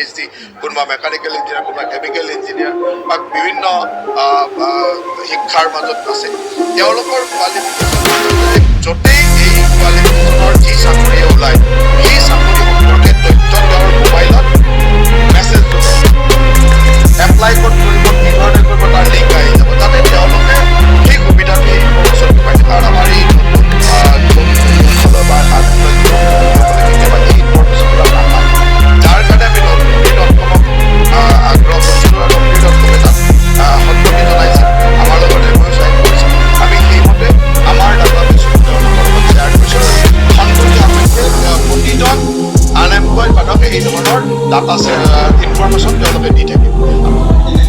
PhD, কোনোবা mechanical engineer, কোনোবা chemical engineer বা বিভিন্ন শিক্ষাৰ মাজত আছে। তেওঁলোকৰ কোৱালিফিকেশ্যন য'তেই এই কোৱালিফিকেশ্যনৰ যি চাকৰি ওলায়, সেই চাকৰি সম্পৰ্কে তথ্য তেওঁৰ মোবাইলত মেছেজ এপ্লাই ক'ত কৰিব, কি ধৰণে কৰিব, তাৰ লিংক আহি যাব, যাতে তেওঁলোকে সেই সুবিধাটো এই ইনফৰ্মেশ্যনটো পায়। কাৰণ আমাৰ এই কেতিয়াবা এই ইনফৰ্মেশ্যনবিলাক নাপায়, যাৰ কাৰণে আমি নতুন.com আগ্ৰহ কৰিছিলোঁ আৰু নতুন.com তাত সন্মতি জনাইছিল, আমাৰ লগত এমঅ'ইউ চাইন কৰিছিল। আমি সেইমতে আমাৰ ডাটাবেছটো তেওঁলোকৰ লগত শ্বেয়াৰ কৰিছিলোঁ। সন্মতি প্ৰতিজন আনএমপ্লয়ড মানুহকে এই ধৰণৰ ডাটা ইনফৰ্মেশ্যন তেওঁলোকে দি থাকিব।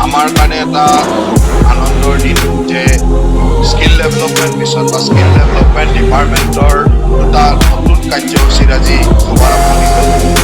আমাৰ কাৰণে এটা আনন্দৰ দিন যে স্কিল ডেভেলপমেণ্ট মিছন বা স্কিল ডেভেলপমেণ্ট ডিপাৰ্টমেণ্টৰ দুটা নতুন কাৰ্যসূচীৰ আজি শুভাৰম্ভ হ'ল।